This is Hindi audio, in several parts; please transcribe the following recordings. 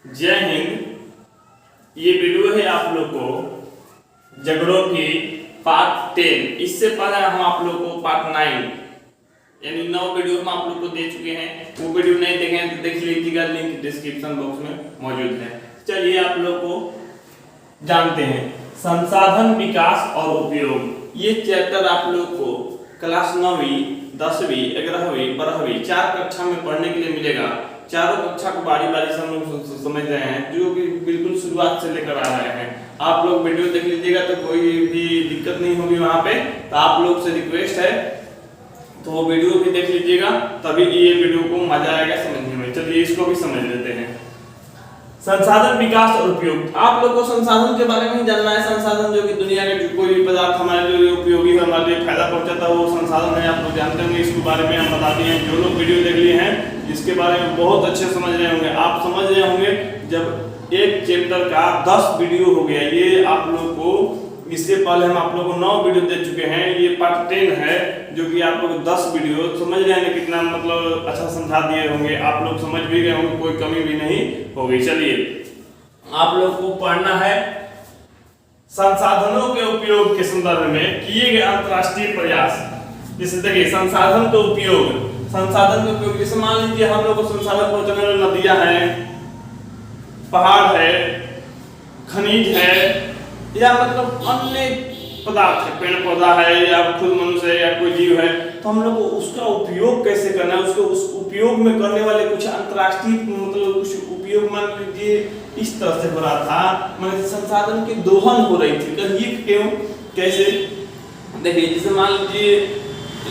जय हिंद। ये वीडियो है आप लोग को झगड़ों की पार्ट 10। इससे पहले हम आप लोग को पार्ट 9 यानी 9 वीडियो हम आप लोग को दे चुके हैं। वो वीडियो नहीं देखे हैं तो देख लीजिएगा, लिंक डिस्क्रिप्शन बॉक्स में मौजूद है। चलिए आप लोग को जानते हैं संसाधन विकास और उपयोग। ये चैप्टर आप लोग को क्लास 9वीं 10वीं 11वीं 12वीं 4 कक्षा में पढ़ने के लिए मिलेगा। चारों कक्षा को बारी बारी से हम लोग समझ रहे हैं, जो कि बिल्कुल शुरुआत से लेकर आ रहे हैं। आप लोग वीडियो देख लीजिएगा तो कोई भी दिक्कत नहीं होगी वहां पे। तो आप लोग से रिक्वेस्ट है तो वो वीडियो भी देख लीजिएगा, तभी ये वीडियो को मजा आएगा समझने में। चलिए इसको भी समझ लेते हैं। संसाधन विकास और उपयोग। आप लोग को संसाधन के बारे में जानना है। संसाधन जो कि दुनिया के कोई भी पदार्थ हमारे लिए उपयोगी है, हमारे लिए फायदा पहुंचाता है, वो संसाधन है। आप लोग जानते होंगे, इसके बारे में हम बताते हैं। जो लोग वीडियो देख लिए हैं इसके बारे में बहुत अच्छे समझ रहे होंगे। आप समझ रहे होंगे जब एक चैप्टर का 10 वीडियो हो गया। ये आप लोग को इससे पहले हम आप लोगों को 9 वीडियो दे चुके हैं। ये पार्ट 10 है, जो कि आप लोग 10 वीडियो समझ रहे हैं कितना मतलब अच्छा समझा दिए होंगे। आप लोग समझ भी गए होंगे, कोई कमी भी नहीं होगी। चलिए आप लोग को पढ़ना है संसाधनों के उपयोग के संदर्भ में किए गए अंतरराष्ट्रीय प्रयास। जैसे देखिए संसाधन का उपयोग, संसाधन का उपयोग जैसे मान लीजिए हम लोग को संसाधन पहुंचाने वाली नदियां हैं, पहाड़ है, खनिज है, या मतलब अन्य पदार्थ है, पेड़ पौधा है, या खुद मनुष्य है, या कोई जीव है। तो हम लोग को उसका उपयोग कैसे करना है, उसको उस उपयोग में करने वाले कुछ अंतरराष्ट्रीय मतलब कुछ उपयोग मान लीजिए इस तरह से हो रहा था। मान संसाधन की दोहन हो रही थी। कहिए क्यों, कैसे? देखिए जैसे मान लीजिए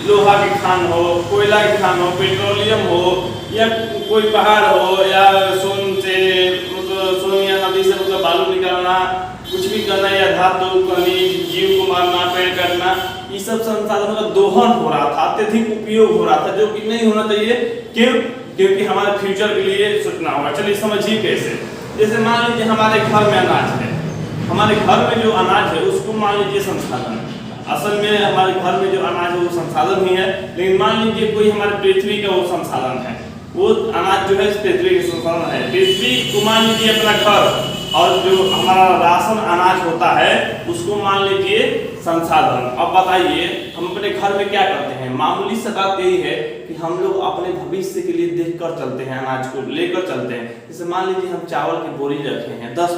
लोहा की खान हो, कोयला की खान हो, पेट्रोलियम हो, या कोई पहाड़ हो, या सोन से मतलब सोन या नदी से मतलब बालू निकालना, कुछ भी करना, या धातु खनिज जीव को मारना, पेड़ काटना, ये सब संसाधनों का दोहन हो रहा था, अत्यधिक उपयोग हो रहा था, जो कि नहीं होना चाहिए। क्यों? क्योंकि हमारे फ्यूचर के लिए सोचना होगा। चलिए समझिए कैसे। जैसे मान लीजिए हमारे घर में अनाज है, हमारे घर में जो अनाज है उसको मान लीजिए संसाधन। असल में हमारे घर में जो अनाज है वो संसाधन ही है, लेकिन मान लीजिए कोई हमारे पृथ्वी का वो संसाधन है, वो अनाज जो है पृथ्वी के संसाधन है। पृथ्वी को मान लीजिए अपना घर, और जो हमारा राशन अनाज होता है उसको मान लीजिए संसाधन। अब बताइए हम अपने घर में क्या करते हैं? मामूली सा बात यही है कि हम लोग अपने भविष्य के लिए देख कर चलते हैं, अनाज को लेकर चलते हैं। जैसे मान लीजिए हम चावल की बोरी रखे हैं, 10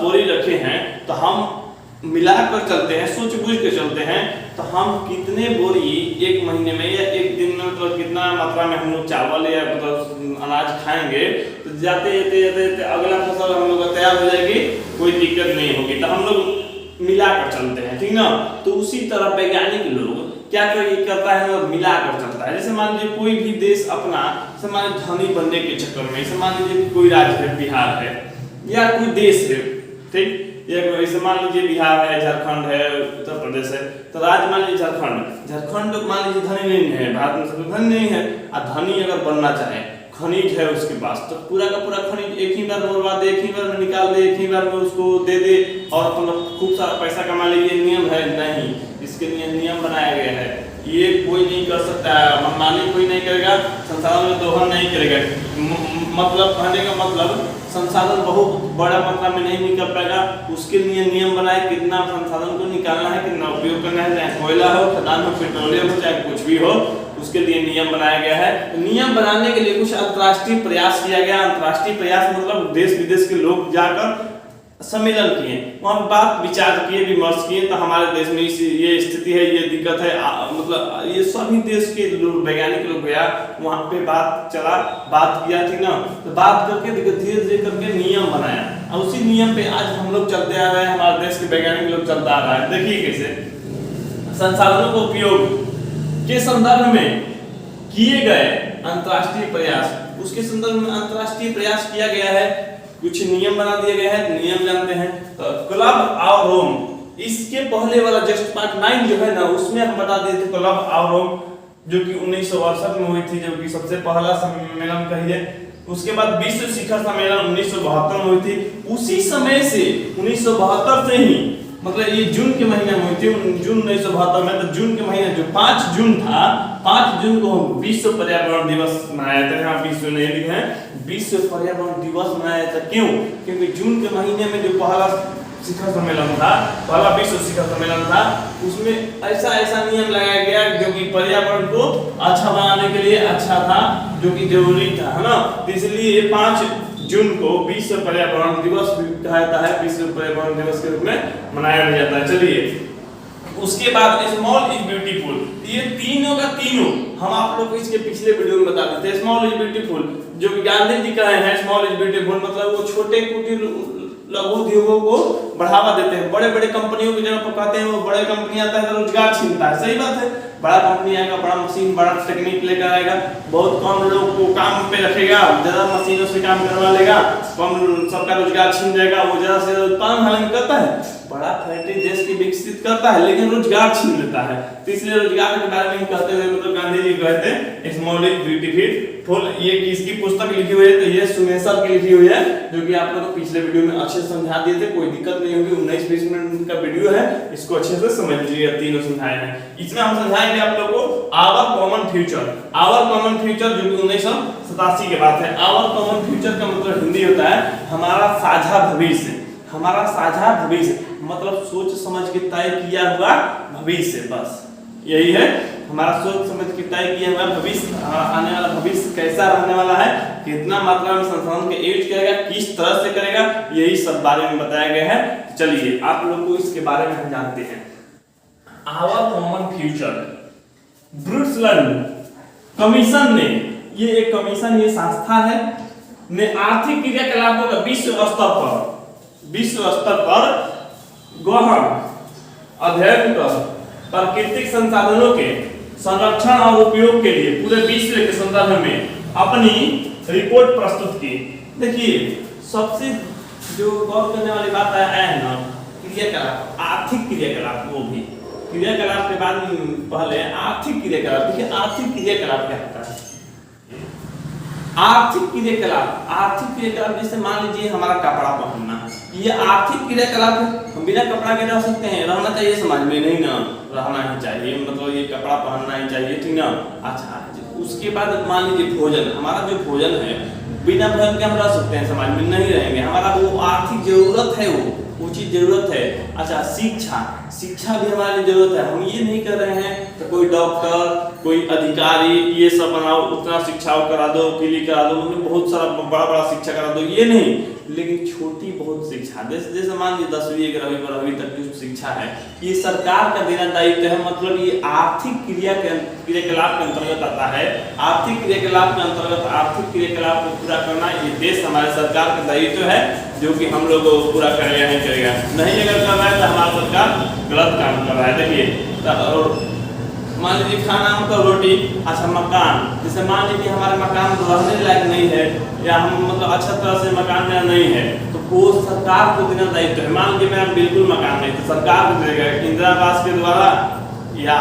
बोरी रखे हैं, तो हम मिलाकर चलते हैं, सोच बूझ के चलते हैं। तो हम कितने बोरी एक महीने में या एक दिन में मतलब कितना मात्रा में हम लोग चावल या मतलब अनाज खाएंगे, तो जाते अगला फसल हम लोग तैयार हो जाएगी, कोई दिक्कत नहीं होगी। तो हम लोग मिलाकर चलते हैं, ठीक ना? तो उसी तरह वैज्ञानिक लोग क्या करता है, मतलब मिलाकर चलता है। जैसे मान लीजिए कोई भी देश अपना समान धनी बनने के चक्कर में, जैसे मान लीजिए कोई राज्य है, बिहार है, या कोई देश है, ठीक, ये मान लीजिए बिहार है, झारखंड है, उत्तर प्रदेश है, तो राज्य मान लीजिए झारखंड मान लीजिए धनी नहीं है, भारत में सबसे धनी नहीं है। और धनी अगर बनना चाहे, खनिज है उसके पास, तो पूरा का पूरा खनिज एक ही बार में उड़वा दे, एक ही बार में निकाल दे, एक ही बार में उसको दे दे और मतलब खूब सारा पैसा कमा ले। ये नियम है नहीं, इसके लिए नियम बनाया गया है। ये कोई नहीं कर सकता है, मनमानी कोई नहीं करेगा, संसाधन में दोहन नहीं करेगा। मतलब कहने का मतलब संसाधन बहुत बड़ा मात्रा में नहीं निकल पाएगा, उसके लिए नियम बनाए कितना संसाधन को निकालना है, कितना उपयोग करना है, चाहे कोयला हो, खदान हो, पेट्रोलियम हो, चाहे कुछ भी हो, उसके लिए नियम बनाया गया है। नियम बनाने के लिए कुछ अंतर्राष्ट्रीय प्रयास किया गया। अंतर्राष्ट्रीय प्रयास मतलब देश विदेश के लोग जाकर सम्मेलन किए, वहां बात विचार किए, विमर्श किए। तो हमारे देश में ये स्थिति है, ये दिक्कत है, मतलब ये सभी देश के वैज्ञानिक लोग गया वहां पे बात चला, बात किया, ठीक ना? तो बात करके धीरे धीरे करके नियम बनाया, और उसी नियम पे आज हम लोग चलते आ रहे हैं, हमारे देश के वैज्ञानिक लोग चलता आ रहा है। देखिए कैसे संसाधनों को उपयोग के संदर्भ में किए गए अंतरराष्ट्रीय प्रयास, उसके संदर्भ में अंतरराष्ट्रीय प्रयास किया गया है, कुछ नियम बना दिए गए हैं। नियम जानते हैं तो क्लब ऑफ रोम, इसके पहले वाला जस्ट पार्ट 9 जो है ना, उसमें हम बता दिए थे क्लब ऑफ रोम, जो कि 1962 में हुई थी, जो कि सबसे पहला सम्मेलन कहिए। उसके बाद विश्व शिखर सम्मेलन 1972 में हुई थी। उसी समय से 1972 से ही मतलब ये जून के महीने में हुई थी, जून 1972 में। तो जून के महीने जो 5 जून था, 5 जून को विश्व पर्यावरण दिवस मनाया था। यहाँ विश्व नहीं लिखे हैं, विश्व पर्यावरण दिवस मनाया था। क्यों? क्योंकि जून के महीने में जो पहला शिखर सम्मेलन था, पहला विश्व शिखर सम्मेलन था, उसमें ऐसा नियम लगाया गया जो कि पर्यावरण को अच्छा बनाने के लिए अच्छा था, जो कि जरूरी था, है ना। तो इसलिए 5 जून को विश्व पर्यावरण दिवस कहा जाता है, विश्व पर्यावरण दिवस के रूप में मनाया जाता है। चलिए, उसके बाद स्मॉल इज ब्यूटीफुल, ये तीनों का तीनों हम आप लोग को इसके पिछले वीडियो में बता देते हैं। स्मॉल इज ब्यूटीफुल जो कि गांधी जी कहे हैं, स्मॉल इज ब्यूटीफुल मतलब वो छोटे कुटीर लघु उद्योगों को बढ़ावा देते हैं। बड़े बड़े कंपनियों की जगह पर कहते हैं वो बड़े कंपनी आता है तो रोजगार छीनता है, सही बात है। बड़ा कंपनी आएगा, बड़ा मशीन, बड़ा टेक्निक लेकर आएगा, बहुत कम लोग को काम पे रखेगा, ज्यादा मशीनों से काम करवा लेगा, कम सबका रोजगार छीन जाएगा। वो ज्यादा से ज्यादा उत्पादन हालांकि करता है, बड़ा फैक्ट्री देश की विकसित करता है, लेकिन रोजगार छीन लेता है। तो इसलिए रोजगार के बारे में कहते हुए मतलब गांधी जी कहते हैं स्मॉल इज ब्यूटीफुल। ये किसकी पुस्तक लिखी हुई है? तो ये सुमेशर की लिखी हुई है, जो कि आप लोगों को पिछले वीडियो में अच्छे से समझा दिए थे, कोई दिक्कत नहीं होगी। 19-20 मिनट का वीडियो है, इसको अच्छे से समझ लीजिए। तीनों समझाए हैं, इसमें हम समझाएंगे आप लोगों को our common future. Our common future जो कि 1987 के बात है। आवर कॉमन फ्यूचर का मतलब हिंदी होता है हमारा साझा भविष्य। हमारा साझा भविष्य मतलब सोच समझ के तय किया हुआ भविष्य, बस यही है। हमारा सोच समझ के तय किया हुआ भविष्य, आने वाला भविष्य कैसा रहने वाला है, कितना मात्रा में संसाधन का यूज करेगा, किस तरह से करेगा, यही सब बारे में बताया गया है। चलिए आप लोग को इसके बारे में हम जानते हैं। आवर कॉमन फ्यूचर, ब्रुक्सलैंड कमीशन ने, ये एक कमीशन, ये संस्था है, ने आर्थिक क्रियाकलापों का विश्व स्तर पर गहन अध्ययन कर प्राकृतिक संसाधनों के संरक्षण और उपयोग के लिए पूरे विश्व के संदर्भ में अपनी रिपोर्ट प्रस्तुत की। देखिए, सबसे जो गौर करने वाली बात है ना, क्रियाकलाप, आर्थिक क्रियाकलाप, वो भी क्रियाकलाप के बाद पहले आर्थिक क्रियाकलाप। देखिए आर्थिक क्रियाकलाप क्या होता है? आर्थिक क्रियाकलाप जैसे मान लीजिए हमारा कपड़ा पहनना, ये आर्थिक क्रियाकलाप है। हम बिना कपड़ा के रह सकते हैं? रहना चाहिए समाज में? नहीं ना, रहना ही चाहिए, मतलब ये कपड़ा पहनना ही चाहिए, ठीक ना। अच्छा, उसके बाद मान लीजिए भोजन, हमारा जो भोजन है, बिना भोजन के हम रह सकते हैं समाज में? नहीं रहेंगे। हमारा वो आर्थिक जरूरत है, वो चीज जरूरत है। अच्छा, शिक्षा भी हमारे लिए जरूरत है। हम ये नहीं कर रहे हैं तो कोई डॉक्टर, कोई अधिकारी, ये सब बनाओ, उतना शिक्षा करा दो, वकीली करा दो, बहुत सारा बड़ा शिक्षा करा दो, ये नहीं, लेकिन छोटी बहुत शिक्षा, जैसे मान लीजिए 10वीं 11वीं 12वीं तक की शिक्षा है, ये सरकार का देना दायित्व है। मतलब ये आर्थिक क्रियाकलाप के अंतर्गत आता है। आर्थिक क्रियाकलाप के अंतर्गत आर्थिक क्रियाकलाप को पूरा करना ये देश हमारे सरकार का दायित्व है, जो कि हम लोग पूरा करेगा नहीं करेगा। नहीं अगर कर रहा है तो हमारा सरकार गलत काम कर रहा है। देखिए, और मान लीजिए खाना मतलब रोटी, अच्छा मकान, जैसे मान लीजिए हमारे मकान रहने लायक नहीं है, या हम मतलब अच्छा तरह से मकान मेरा नहीं है, तो वो सरकार को देना दायित्व है। मान लीजिए मेरा बिल्कुल मकान नहीं, तो सरकार को देगा इंदिरा आवास के द्वारा, या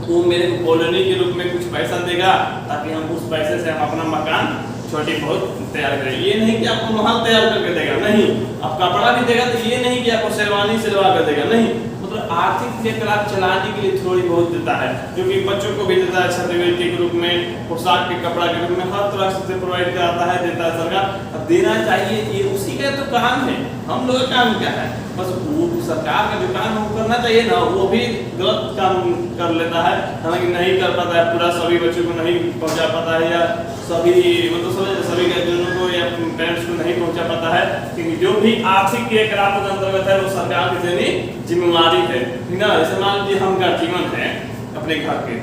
वो मेरे को कॉलोनी के रूप में कुछ पैसा देगा, ताकि हम उस पैसे से हम अपना मकान छोटी बहुत तैयार करें। ये नहीं कि आपको महल तैयार करके देगा, नहीं। आप कपड़ा भी देगा तो ये नहीं कि आपको शेरवानी सिलवा कर देगा, नहीं। मतलब आर्थिक क्रियाकलाप चलाने के लिए थोड़ी बहुत देता है, जो कि बच्चों को भी देता है छात्रवृत्ति के रूप में, पोशाक के कपड़ा के रूप में, हर तरह से प्रोवाइड कराता है, देता है सरकार। अब देना चाहिए, ये उसी का तो काम है। हम लोग का काम क्या है? बस वो सरकार का जो काम है वो करना चाहिए ना, वो भी गलत काम कर लेता है, हालांकि नहीं कर पाता है पूरा, सभी बच्चों को नहीं पहुंचा पाता है, या सभी मतलब सभी गार्जियनों को या पेरेंट्स को नहीं पहुंचा पाता है। क्योंकि जो भी आर्थिक क्रियाकलाप के अंतर्गत है वो सरकार की देनी जिम्मेवारी है, ठीक ना। जैसे मान लीजिए हम गार्जियन है अपने घर के,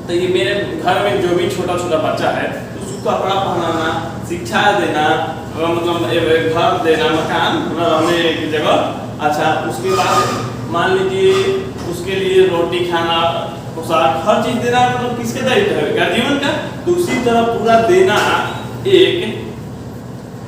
तो ये मेरे घर में जो भी छोटा छोटा बच्चा है उसको कपड़ा पहनाना, शिक्षा देना, मतलब घर देना, मकान रहने की जगह। अच्छा, उसके बाद मान लीजिए उसके लिए रोटी खाना, पोशाक, हर चीज देना, मतलब किसके दायित्व है? गार्जियन का। तो उसी तरह पूरा देना एक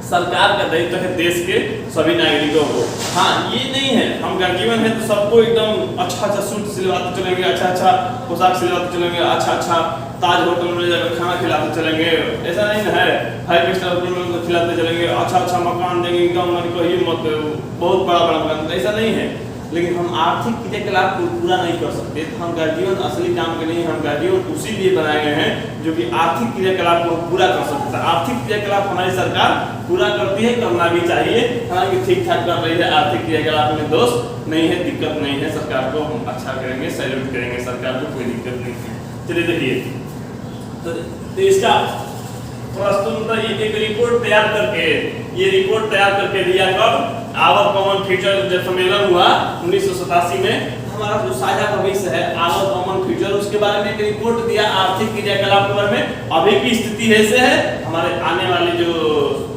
सरकार का दायित्व है देश के सभी नागरिकों को। हाँ, ये नहीं है हम गार्जियन है तो सबको एकदम अच्छा सूट सिलवाते चलेंगे, अच्छा पोशाक सिलवाते चलेंगे, अच्छा ताज होटल में जाकर खाना खिलाते चलेंगे, ऐसा नहीं ना है। 5 स्टार होटल में तो खिलाते चलेंगे, अच्छा मकान देंगे, एकदम मन को ही मत बहुत बड़ा मकान, ऐसा नहीं है। लेकिन हम आर्थिक क्रियाकलाप को पूरा नहीं कर सकते। तो हम गार्जियन असली काम के नहीं, हम गार्जियन उसी लिए बनाए गए हैं जो कि आर्थिक क्रियाकलाप को पूरा कर सकता है। आर्थिक क्रियाकलाप हमारी सरकार पूरा करती है, करना भी चाहिए, हालांकि ठीक ठाक कर रही है। आर्थिक क्रियाकलाप में दोष नहीं है, दिक्कत नहीं है, सरकार को हम अच्छा करेंगे, सैल्यूट करेंगे, सरकार को कोई दिक्कत नहीं है। चलिए देखिए, तो इसका प्रस्तुत एक रिपोर्ट तैयार करके, ये रिपोर्ट तैयार करके दिया कब, आवर कॉमन फ्यूचर जब सम्मेलन हुआ 1987 में, हमारा जो साझा भविष्य है आवर कॉमन फ्यूचर, उसके बारे में एक रिपोर्ट दिया आर्थिक क्रियाकलाप के बारे में। अभी की स्थिति ऐसे है, हमारे आने वाली जो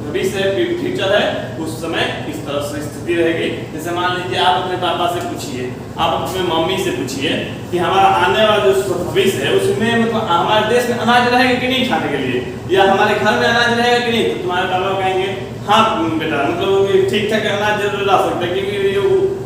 भविष्य है, फ्यूचर है, उस समय इस तरह से स्थिति रहेगी। जैसे मान लीजिए आप अपने पापा से पूछिए, आप अपने मम्मी से पूछिए कि हमारा आने वाला जो भविष्य है उसमें मतलब हमारे देश में अनाज रहेगा कि नहीं खाने के लिए, या हमारे घर में अनाज रहेगा कि नहीं। तो तुम्हारे पापा कहेंगे हाँ बेटा, मतलब ठीक ठाक अनाज जरूर ला सकते हैं, क्योंकि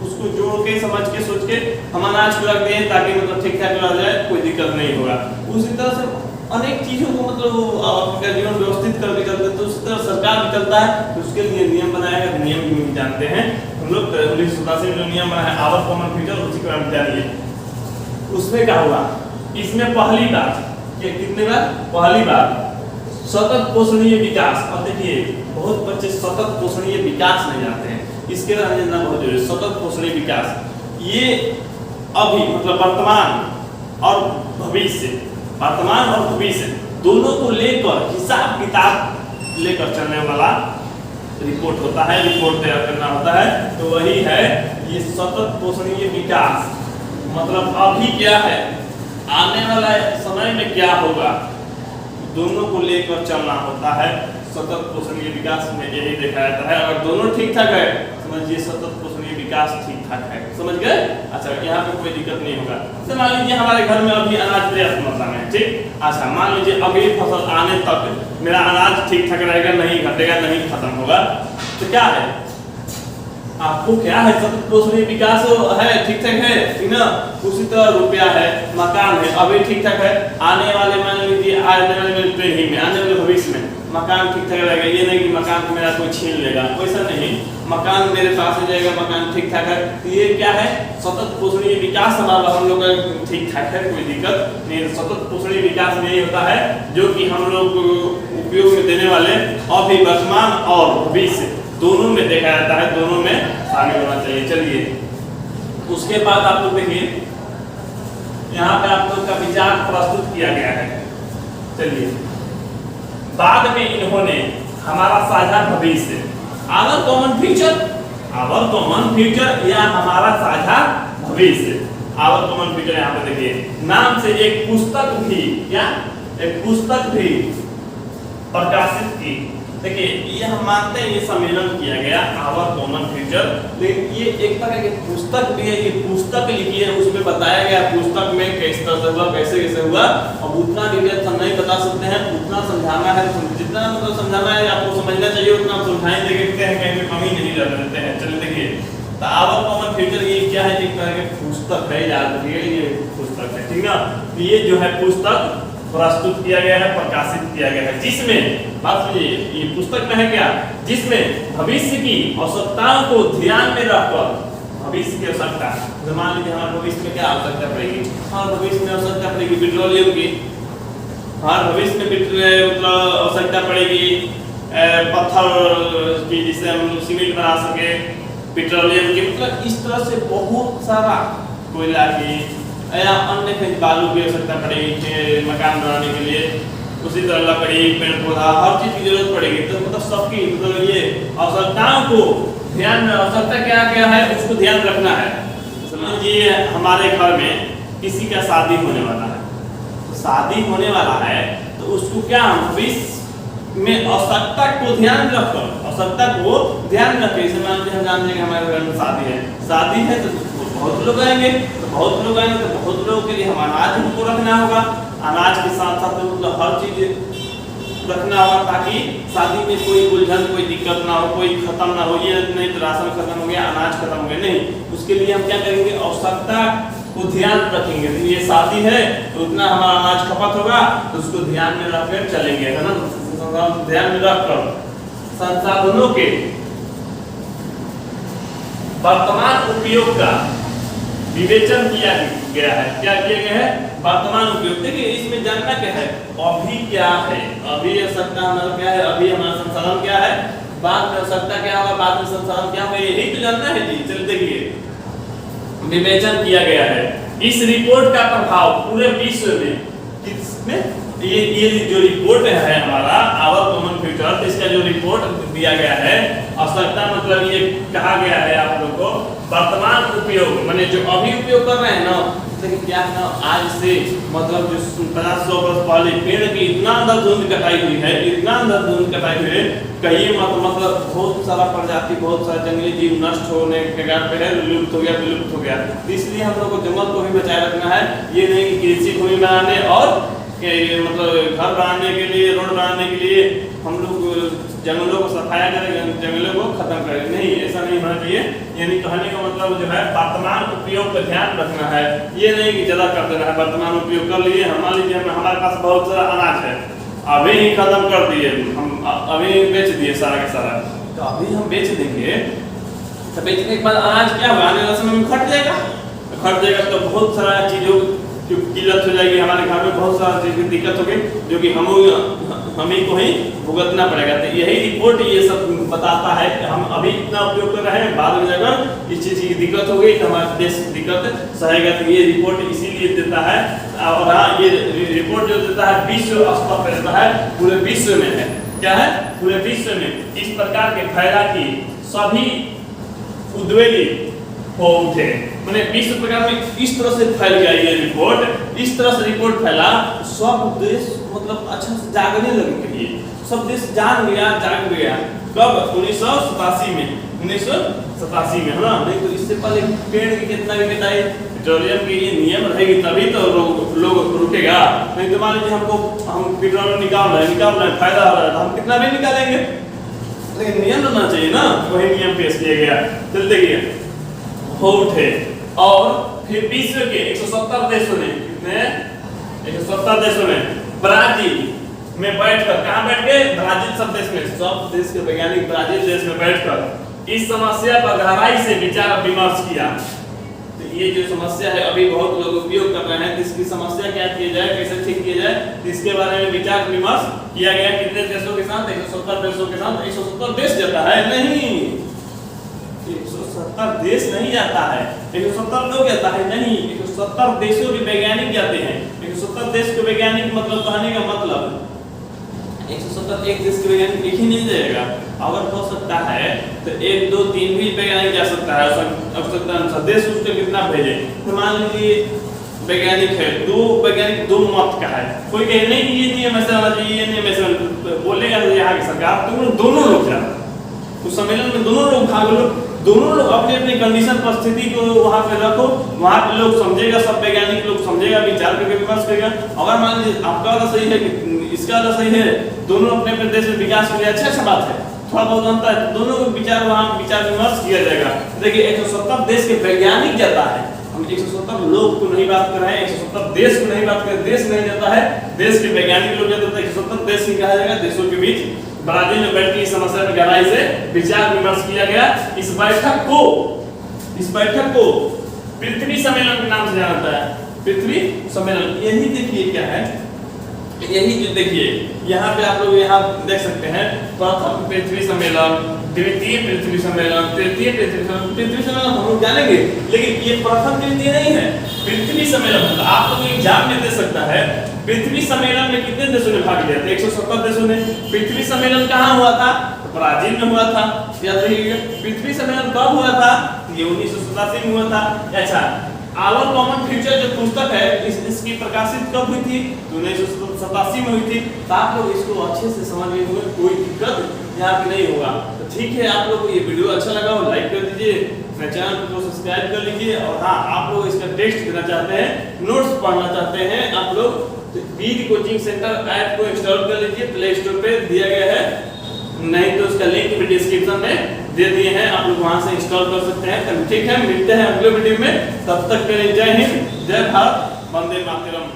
उसको जोड़ के समझ के सोच के हम अनाज को रख दें ताकि मतलब ठीक ठाक रह जाए, कोई दिक्कत नहीं होगा। उसी तरह से अनेक चीजों को मतलब आपका जीवन व्यवस्थित करके चलते, तो उसी तरह सरकार भी चलता है, तो उसके लिए नियम बनाएगा। नियम भी जानते हैं हम लोग, 1987 में जो नियम बना है आवर कॉमन फ्यूचर, उसी को हम जानिए। उसमें क्या हुआ, इसमें पहली बात, कितने बार, पहली बार सतत पोषणीय विकास। अब देखिए बहुत बच्चे सतत पोषणीय विकास नहीं जानते हैं, इसके लिए जानना बहुत जरूरी है। सतत पोषणीय विकास ये अभी मतलब वर्तमान और भविष्य, वर्तमान और भविष्य दोनों को लेकर हिसाब किताब लेकर चलने वाला रिपोर्ट होता है, रिपोर्ट तैयार करना होता है। तो वही है ये सतत पोषणीय विकास, मतलब अभी क्या है, आने वाला समय में क्या होगा, दोनों को लेकर चलना होता है। सतत पोषणीय विकास में यही देखा जाता है। अगर दोनों ठीक ठाक है, समझिए सतत पोषणीय विकास ठीक ठाक है, समझ गए। अच्छा, यहाँ पे कोई दिक्कत नहीं होगा। तो मान लीजिए हमारे घर में अभी अनाज पर्याप्त मात्रा में है, ठीक। अच्छा, मान लीजिए अगली फसल आने तक मेरा अनाज ठीक ठाक रहेगा, नहीं घटेगा, नहीं खत्म होगा, तो क्या है, आपको क्या है, सतत पोषणीय विकास है, ठीक ठाक है, ठीक ना। उसी तरह रुपया है, मकान है, अभी ठीक ठाक है, आने वाले मान लीजिए आने वाले पीढ़ी में, आने वाले भविष्य में मकान ठीक ठाक रहेगा। ये नहीं कि मकान को मेरा कोई छीन लेगा, वैसा नहीं, मकान मेरे पास आ जाएगा, मकान ठीक ठाक है। तो ये क्या है, सतत पोषणीय विकास हमारा हम लोग का ठीक ठाक है, कोई दिक्कत नहीं। सतत पोषणीय विकास में ये होता है जो कि हम लोग उपयोग में देने वाले अभी, वर्तमान और भविष्य दोनों में देखा जाता है, दोनों में शामिल होना चाहिए। चलिए उसके बाद आप लोग देखिए, यहाँ पे आप लोग का विचार प्रस्तुत किया गया है। चलिए, बाद में इन्होंने हमारा साझा भविष्य, our common future, our common future या हमारा साझा भविष्य, आवर कॉमन फ्यूचर, यहाँ पे देखिए नाम से एक पुस्तक भी, क्या एक पुस्तक भी प्रकाशित की। देखिए ये हम मानते हैं ये सम्मेलन किया गया आवर कॉमन फ्यूचर, लेकिन ये एक तरह की पुस्तक भी है। ये पुस्तक लिखी है, उसमें बताया गया पुस्तक में किस तरह से हुआ, कैसे कैसे हुआ। अब उतना डिटेल हम नहीं बता सकते हैं, उतना समझाना है, जितना मतलब समझाना है आपको समझना चाहिए उतना समझाएंगे, देखते हैं कहीं कमी नहीं रह देते हैं। चलिए देखिए, तो आवर कॉमन फ्यूचर ये क्या है, एक तरह की पुस्तक है, याद रखिए ये पुस्तक है, ठीक ना। तो ये जो है पुस्तक प्रस्तुत किया गया है, प्रकाशित किया गया है, जिसमें बात सुनिए, ये पुस्तक में है क्या, जिसमें भविष्य की आवश्यकताओं को ध्यान में रखकर, भविष्य की आवश्यकता, तो मान लीजिए हमारे भविष्य में क्या आवश्यकता पड़ेगी, हमारे भविष्य में आवश्यकता पड़ेगी पेट्रोलियम की, हमारे भविष्य में मतलब आवश्यकता पड़ेगी पत्थर की, जिससे हम सीमेंट बना सके, पेट्रोलियम की, मतलब इस तरह से बहुत सारा, कोयला की या अन्य कहीं बालू की आवश्यकता पड़ेगी मकान बनाने के लिए, उसी तरह लकड़ी, पेड़ पौधा, हर चीज की जरूरत पड़ेगी। तो मतलब सबकी मतलब ये आवश्यकताओं को ध्यान में, आवश्यकता क्या क्या है उसको ध्यान रखना है। समझिए हमारे घर में किसी का शादी होने वाला है, तो शादी होने वाला है तो उसको क्या हम भविष्य में आवश्यकता को ध्यान रखकर, आवश्यकता को ध्यान रखें। जैसे मान लीजिए हम जानते हैं कि हमारे घर में शादी है तो बहुत लोग आएंगे, तो बहुत लोग आएंगे तो बहुत लोगों के लिए हम अनाज हमको रखना होगा, अनाज के साथ साथ मतलब हर चीज रखना होगा ताकि शादी में कोई उलझन, कोई दिक्कत ना हो, कोई खत्म ना हो। ये नहीं तो राशन खत्म हो गया, अनाज खत्म हो गया, नहीं, उसके लिए हम क्या करेंगे, आवश्यकता को ध्यान रखेंगे। तो ये शादी है तो तो उतना हमारा अनाज खपत होगा, तो उसको ध्यान में रखकर चलेंगे, है ना। तो ध्यान में रखकर संसाधनों के वर्तमान उपयोग का विवेचन किया गया है। क्या किया गया है? वर्तमान उपयोग। देखिए इसमें जानना क्या है, अभी क्या है, अभी आवश्यकता हमारा क्या है, अभी हमारा संसाधन क्या है, बाद में आवश्यकता क्या होगा, बाद में संसाधन क्या होगा, यही तो जानना है जी। चलिए देखिए विवेचन किया गया है। इस रिपोर्ट का प्रभाव पूरे विश्व में किसमें, ये जो रिपोर्ट है हमारा आवर कॉमन फ्यूचर, इसका जो रिपोर्ट दिया गया है, आवश्यकता मतलब ये कहा गया है आप लोगों को वर्तमान उपयोग, माने जो अभी उपयोग कर रहे हैं ना, लेकिन क्या है ना, आज से मतलब जो 50-100 वर्ष पहले पेड़ की इतना अंधाधुंध कटाई हुई है, इतना अंधाधुंध कटाई हुई है, कहीं मतलब बहुत सारा प्रजाति, बहुत सारे जंगली जीव नष्ट होने के कारण पे है, विलुप्त हो गया, विलुप्त हो गया। इसलिए हम लोग को जंगल को भी बचाए रखना है। ये नहीं कि कृषि भूमि बनाने और मतलब घर बनाने के लिए, रोड बनाने के लिए हम लोग जंगलों को सफाया करें, जंगलों को खत्म करें, नहीं, ऐसा नहीं होना चाहिए। यानी कहने का मतलब जो है वर्तमान उपयोग का ध्यान रखना है, ये नहीं कि ज्यादा कर देना है। वर्तमान उपयोग कर लिए, मान लीजिए हमारे पास बहुत सारा अनाज है, अभी ही खत्म कर दिए, हम अभी बेच दिए सारा का सारा, तो अभी हम बेच देंगे, तो बेचने के बाद अनाज क्या होगा, आने वाले समय में घट जाएगा, तो बहुत सारा चीजों की किल्लत हो जाएगी, हमारे घर में बहुत सारा चीज की दिक्कत होगी, जो कि हमें को ही भुगतना पड़ेगा। तो यही रिपोर्ट ये सब बताता है कि हम अभी इतना उपयोग कर रहे हैं, बाद में अगर इस चीज की दिक्कत हो गई तो हमारा देश दिक्कत सहेगा। तो ये रिपोर्ट इसीलिए देता है, और हाँ, ये रिपोर्ट जो देता है विश्व स्तर पर देता है, पूरे विश्व में है। क्या है? पूरे विश्व में इस प्रकार के फैला की सभी उद्वेलित हो उठे, मैंने विश्व प्रकार में इस तरह से फैल गया ये रिपोर्ट, इस तरह से रिपोर्ट फैला, सब देश मतलब अच्छा से जागने लगे, सब देश जाग गया। कब? 1987 में, 1987 में, है ना। नहीं तो इससे पहले पेड़ की कितना भी कटाई, पेट्रोलियम की ये नियम रहेगी तभी तो लोग रुकेगा। नहीं तो मान लीजिए हम पेट्रोल निकाल रहे हैं, फायदा हो रहा है, तो हम कितना भी निकालेंगे, लेकिन नियम रहना चाहिए ना, वही नियम पेश किया गया। चल देखिए हो उठे, और फिर विश्व के 170 देशों ने, कितने? 170 देशों में ब्राजील में बैठकर, कहां बैठ गए? ब्राजील सब देश में, सब देश के वैज्ञानिक ब्राजील देश में बैठकर इस समस्या पर गहराई से विचार विमर्श किया। तो ये जो समस्या है अभी बहुत लोग उपयोग कर रहे हैं, इसकी समस्या क्या किया जाए, कैसे ठीक किया जाए, इसके बारे में विचार विमर्श किया गया। कितने देशों के साथ? 170 देशों के साथ। 170 देश जाता है नहीं, 170 देश नहीं जाता है, 170 लोग जाता है नहीं, 170 देशों के वैज्ञानिक जाते हैं। 170 देश के वैज्ञानिक मतलब कहने का मतलब 170 एक देश के वैज्ञानिक एक ही नहीं जाएगा, अगर हो सकता है तो 1, 2, 3 भी वैज्ञानिक जा सकता है, आवश्यकता अनुसार देश उसको कितना भेजे। तो मान लीजिए वैज्ञानिक है, दो वैज्ञानिक दो मत का है, कोई कहे नहीं कि ये नियम ऐसा होना चाहिए, ये नियम ऐसा बोलेगा, तो यहाँ की सरकार तो दोनों लोग जाए उस सम्मेलन में, दोनों लोग भाग लो, दोनों लोग अपने अपने कंडीशन परिस्थिति को वहां पे रखो, वहां पे लोग समझेगा, सब वैज्ञानिक लोग समझेगा, विचार करके विमर्श करेगा। अगर मान लीजिए आपका वाला सही है कि इसका वाला सही है, दोनों अपने अपने देश में विकास के लिए अच्छा बात है, थोड़ा बहुत अंतर है, दोनों को विचार वहां विचार विमर्श किया जाएगा। देखिए 170 देश के वैज्ञानिक जाता है, हम 170 लोग को नहीं बात कर रहे हैं, 170 देश को नहीं बात कर रहे, देश नहीं जाता है, देश के वैज्ञानिक लोग जाते हैं। 170 देश ही कहा जाएगा, देशों के बीच ब्राजील में बैठ के इस समस्या पर गहराई से विचार विमर्श किया गया। इस बैठक को पृथ्वी सम्मेलन के नाम से जाना जाता है, पृथ्वी सम्मेलन। यही देखिए क्या है, यही जो देखिए यहाँ पे आप लोग यहाँ देख सकते हैं, प्रथम पृथ्वी सम्मेलन, द्वितीय पृथ्वी सम्मेलन, तृतीय पृथ्वी सम्मेलन। पृथ्वी सम्मेलन हम लोग जानेंगे, लेकिन ये प्रथम द्वितीय नहीं है, पृथ्वी सम्मेलन। आप लोग एग्जाम में दे सकता है, पृथ्वी सम्मेलन में कितने देशों ने भाग लिया था? 170 देशों ने। पृथ्वी सम्मेलन कहाँ हुआ था? ब्राजील में हुआ था, याद रखिएगा। पृथ्वी सम्मेलन कब हुआ था? ये 1987 में हुआ था। अच्छा, आवर कॉमन फ्यूचर जो पुस्तक है इसकी प्रकाशित कब हुई थी? 1987 में हुई थी। तो आप लोग इसको अच्छे से समझ गए होंगे, कोई दिक्कत यहाँ पे नहीं होगा। तो ठीक है, आप लोग को ये वीडियो अच्छा लगा हो लाइक कर दीजिए, मेरे चैनल को सब्सक्राइब कर लीजिए। और हाँ, आप लोग इसका टेस्ट देना चाहते हैं, नोट्स पढ़ना चाहते हैं आप लोग, तो वीर कोचिंग सेंटर ऐप को इंस्टॉल कर लीजिए, प्ले स्टोर पे दिया गया है, नहीं तो उसका लिंक भी डिस्क्रिप्शन में दे दिए हैं, आप लोग वहां से इंस्टॉल कर सकते हैं। ठीक है, मिलते हैं अगले वीडियो में, तब तक के लिए जय हिंद, जय भारत, वंदे मातरम।